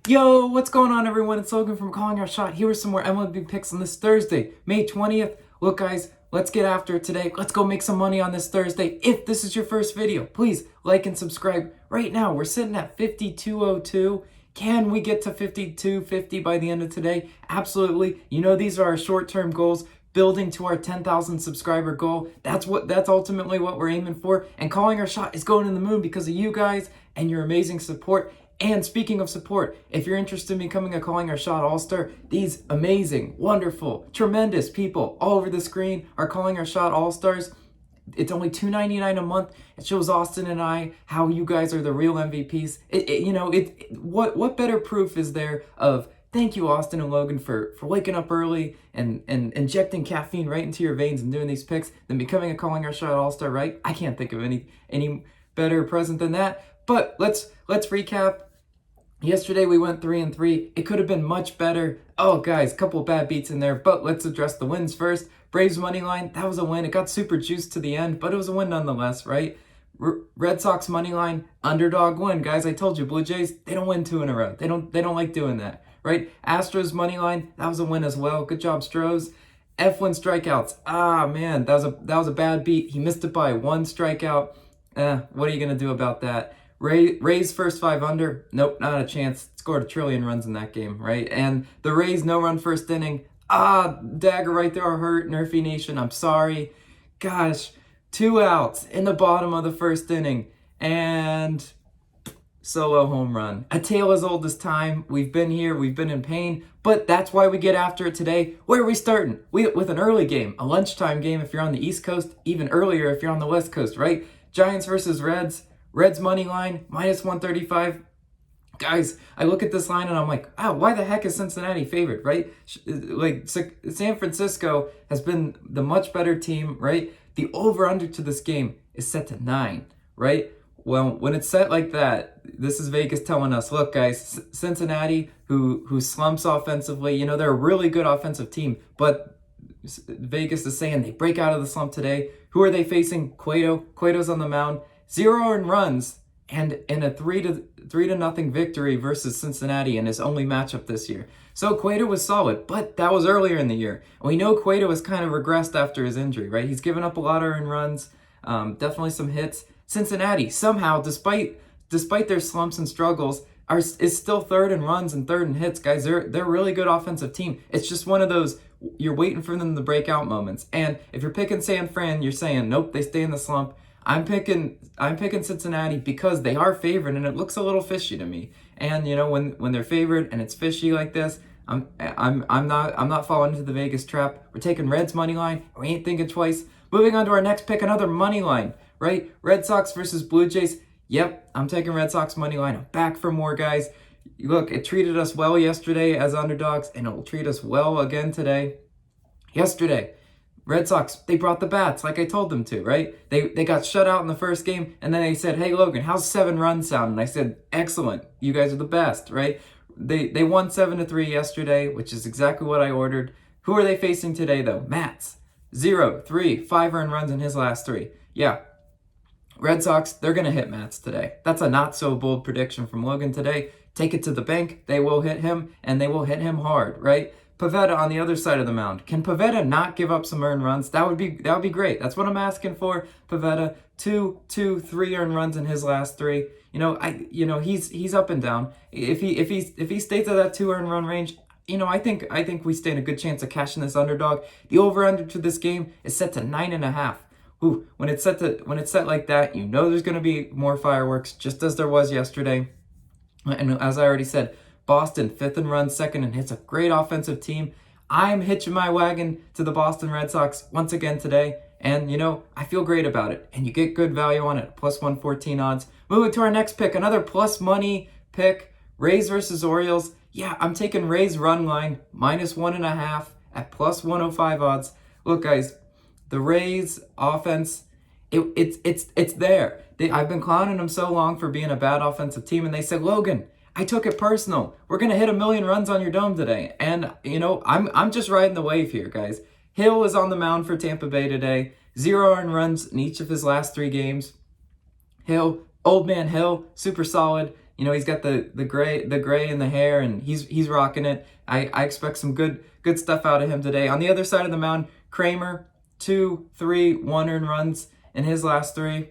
Yo, what's going on, everyone? It's Logan from Calling Our Shot. Here with some more MLB picks on this Thursday, May 20th. Look, guys, let's get after it today. Let's go make some money on this Thursday. If this is your first video, please like and subscribe. Right now, we're sitting at 5202. Can we get to 5250 by the end of today? Absolutely. You know, these are our short-term goals, building to our 10,000 subscriber goal. That's ultimately what we're aiming for. And Calling Our Shot is going to the moon because of you guys and your amazing support. And speaking of support, if you're interested in becoming a Calling Our Shot All-Star, these amazing, wonderful, tremendous people all over the screen are Calling Our Shot All-Stars. It's only $2.99 a month. It shows Austin and I how you guys are the real MVPs. What better proof is there of thank you, Austin and Logan, for waking up early and injecting caffeine right into your veins and doing these picks than becoming a Calling Our Shot All-Star, right? I can't think of any better present than that. But let's recap. Yesterday we went 3-3. It could have been much better. Oh, guys, couple of bad beats in there, but let's address the wins first. Braves money line, that was a win. It got super juiced to the end, but it was a win nonetheless, right? Red Sox money line, underdog win. Guys, I told you, Blue Jays, they don't win two in a row. They don't like doing that, right? Astros money line, that was a win as well. Good job, Stros. F1 strikeouts. Ah, man, that was a bad beat. He missed it by one strikeout. What are you gonna do about that? Rays first 5 under. Nope, not a chance. Scored a trillion runs in that game, right? And the Rays no-run first inning. Dagger right there hurt, NRFI Nation. I'm sorry. Gosh, 2 outs in the bottom of the first inning. And solo home run. A tale as old as time. We've been here. We've been in pain. But that's why we get after it today. Where are we starting? With an early game. A lunchtime game if you're on the East Coast. Even earlier if you're on the West Coast, right? Giants versus Reds. Reds money line, minus 135. Guys, I look at this line and I'm like, why the heck is Cincinnati favored, right? Like, San Francisco has been the much better team, right? The over-under to this game is set to 9, right? Well, when it's set like that, this is Vegas telling us, look, guys, Cincinnati, who slumps offensively, you know, they're a really good offensive team, but Vegas is saying they break out of the slump today. Who are they facing? Cueto's on the mound. 0 earned runs and in a 3-0 victory versus Cincinnati in his only matchup this year. So Cueto was solid, but that was earlier in the year. And we know Cueto has kind of regressed after his injury, right? He's given up a lot of earned runs, definitely some hits. Cincinnati, somehow, despite their slumps and struggles, is still third in runs and third in hits, guys. They're a really good offensive team. It's just one of those, you're waiting for them to break out moments. And if you're picking San Fran, you're saying, nope, they stay in the slump. I'm picking Cincinnati because they are favored and it looks a little fishy to me. And you know, when they're favored and it's fishy like this, I'm not falling into the Vegas trap. We're taking Reds money line. We ain't thinking twice. Moving on to our next pick, another money line, right? Red Sox versus Blue Jays. Yep, I'm taking Red Sox money line. I'm back for more, guys. Look, it treated us well yesterday as underdogs and it will treat us well again today. Yesterday, Red Sox, they brought the bats like I told them to, right? They got shut out in the first game, and then they said, hey, Logan, how's 7 runs sound? And I said, excellent. You guys are the best, right? They won 7-3 yesterday, which is exactly what I ordered. Who are they facing today, though? Mats. 0, 3, 5 earned runs in his last 3. Yeah. Red Sox, they're going to hit Mats today. That's a not-so-bold prediction from Logan today. Take it to the bank. They will hit him, and they will hit him hard, right? Pivetta on the other side of the mound. Can Pivetta not give up some earned runs? That would be great. That's what I'm asking for. Pivetta, 3 earned runs in his last 3. He's up and down. If he stays at that 2 earned run range, I think we stand a good chance of cashing this underdog. The over/under to this game is set to 9.5. Ooh, when it's set like that, you know there's going to be more fireworks, just as there was yesterday. And as I already said, Boston, 5th in runs, 2nd in hits, a great offensive team. I'm hitching my wagon to the Boston Red Sox once again today, and I feel great about it. And you get good value on it, plus 114 odds. Moving to our next pick, another plus money pick, Rays versus Orioles. Yeah, I'm taking Rays run line, minus 1.5 at plus 105 odds. Look, guys, the Rays offense, it's there. I've been clowning them so long for being a bad offensive team, and they said, Logan, I took it personal. We're going to hit 1 million runs on your dome today. And, I'm just riding the wave here, guys. Hill is on the mound for Tampa Bay today. 0 earned runs in each of his last 3 games. Hill, old man Hill, super solid. You know, he's got the gray in the hair, and he's rocking it. I expect some good stuff out of him today. On the other side of the mound, Kramer, 2, 3, 1 earned runs in his last 3.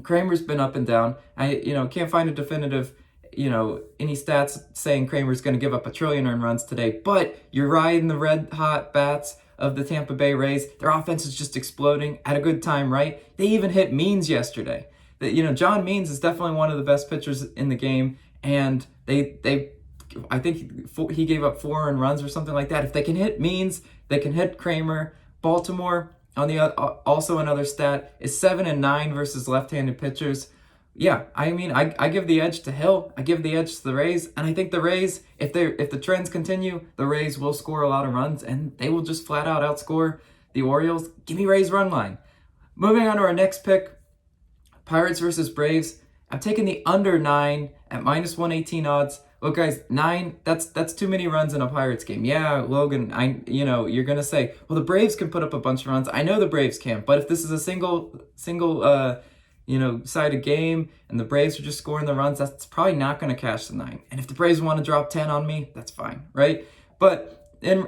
Kramer's been up and down. I can't find a definitive, any stats saying Kramer's going to give up 1 trillion earned runs today, but you're riding the red hot bats of the Tampa Bay Rays. Their offense is just exploding at a good time, right? They even hit Means yesterday. John Means is definitely one of the best pitchers in the game, and I think he gave up 4 earned runs or something like that. If they can hit Means, they can hit Kramer. Baltimore, on the also another stat, is 7-9 versus left-handed pitchers. Yeah, I mean, I give the edge to Hill. I give the edge to the Rays, and I think the Rays, if the trends continue, the Rays will score a lot of runs, and they will just flat out outscore the Orioles. Give me Rays run line. Moving on to our next pick, Pirates versus Braves. I'm taking the under 9 at -118 odds. Look, guys, 9, that's too many runs in a Pirates game. Yeah, Logan, you're going to say, well, the Braves can put up a bunch of runs. I know the Braves can, but if this is a single sided game and the Braves are just scoring the runs, that's probably not going to cash the 9. And if the Braves want to drop 10 on me, that's fine, right? But in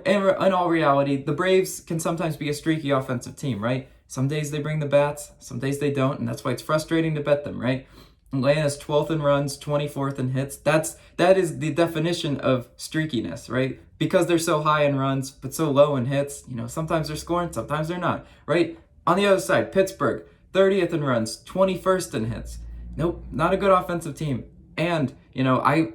all reality, the Braves can sometimes be a streaky offensive team, right? Some days they bring the bats, some days they don't, and that's why it's frustrating to bet them, right? Atlanta's 12th in runs, 24th in hits. That is the definition of streakiness, right? Because they're so high in runs, but so low in hits. Sometimes they're scoring, sometimes they're not, right? On the other side, Pittsburgh, 30th in runs, 21st in hits. Nope, not a good offensive team. And, I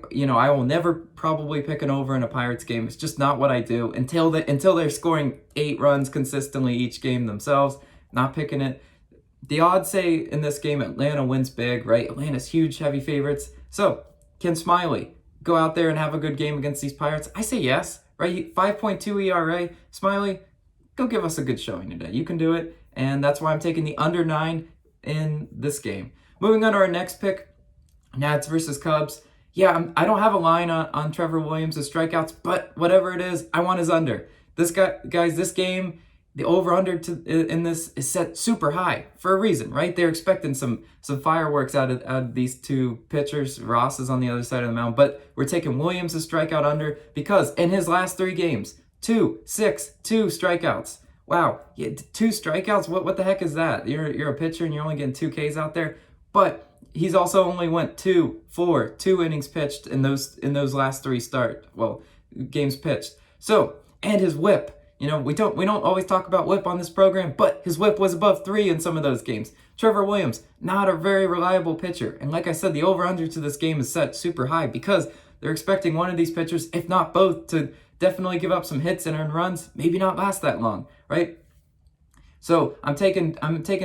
will never probably pick an over in a Pirates game. It's just not what I do until they're scoring 8 runs consistently each game themselves. Not picking it. The odds say in this game Atlanta wins big, right? Atlanta's huge, heavy favorites. So, can Smiley go out there and have a good game against these Pirates? I say yes, right? 5.2 ERA. Smiley, go give us a good showing today. You can do it, and that's why I'm taking the under 9 in this game. Moving on to our next pick, Nats versus Cubs. Yeah, I don't have a line on Trevor Williams' strikeouts, but whatever it is, I want his under. This game, the over-under in this is set super high for a reason, right? They're expecting some fireworks out of these two pitchers. Ross is on the other side of the mound, but we're taking Williams' strikeout under because in his last 3 games, 2, 6, 2 strikeouts. Wow, 2 strikeouts? What the heck is that? You're a pitcher and you're only getting 2 Ks out there, but he's also only went 2 innings pitched in those last 3 games pitched. So, and his whip. We don't always talk about whip on this program, but his whip was above 3 in some of those games. Trevor Williams, not a very reliable pitcher. And like I said, the over-under to this game is set super high because they're expecting one of these pitchers, if not both, to definitely give up some hits and earn runs, maybe not last that long, right? So I'm taking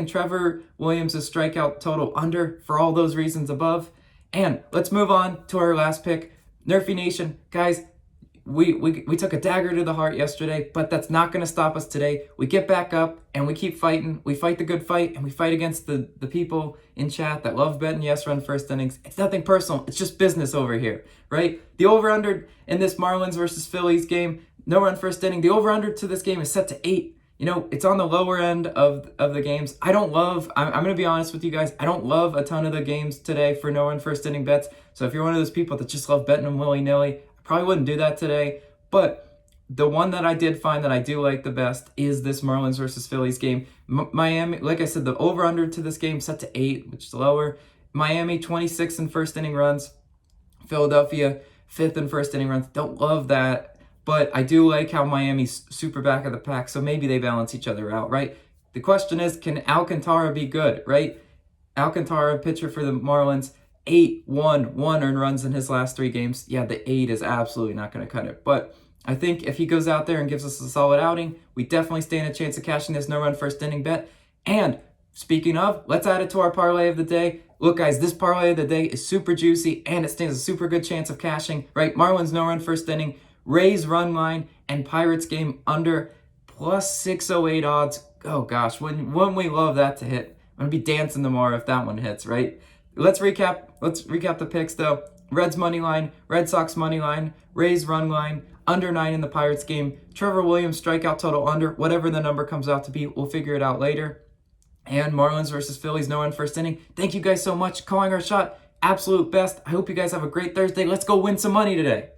Trevor Williams' strikeout total under for all those reasons above. And let's move on to our last pick. NRFI Nation, guys, we took a dagger to the heart yesterday, but that's not going to stop us today. We get back up and we keep fighting. We fight the good fight and we fight against the people in chat that love betting yes run first innings. It's nothing personal. It's just business over here, right? The over-under in this Marlins versus Phillies game, no run first inning. The over-under to this game is set to 8. It's on the lower end of the games. I'm going to be honest with you guys, I don't love a ton of the games today for no run first inning bets. So if you're one of those people that just love betting them willy-nilly, probably wouldn't do that today, but the one that I did find that I do like the best is this Marlins versus Phillies game. Miami, like I said, the over-under to this game set to 8, which is lower. Miami, 26 in first inning runs. Philadelphia, 5th in first inning runs. Don't love that, but I do like how Miami's super back of the pack, so maybe they balance each other out, right? The question is, can Alcantara be good, right? Alcantara, pitcher for the Marlins, 1 earned runs in his last 3 games. Yeah, the 8 is absolutely not going to cut it. But I think if he goes out there and gives us a solid outing, we definitely stand a chance of cashing this no-run first inning bet. And speaking of, let's add it to our parlay of the day. Look, guys, this parlay of the day is super juicy, and it stands a super good chance of cashing, right? Marlins no-run first inning, Rays run line, and Pirates game under plus 608 odds. Oh, gosh, wouldn't we love that to hit? I'm going to be dancing tomorrow if that one hits, right? Let's recap the picks, though. Reds money line, Red Sox money line, Rays run line, under 9 in the Pirates game. Trevor Williams strikeout total under, whatever the number comes out to be, we'll figure it out later. And Marlins versus Phillies, no run first inning. Thank you guys so much. Calling our shot. absolute best. I hope you guys have a great Thursday. Let's go win some money today.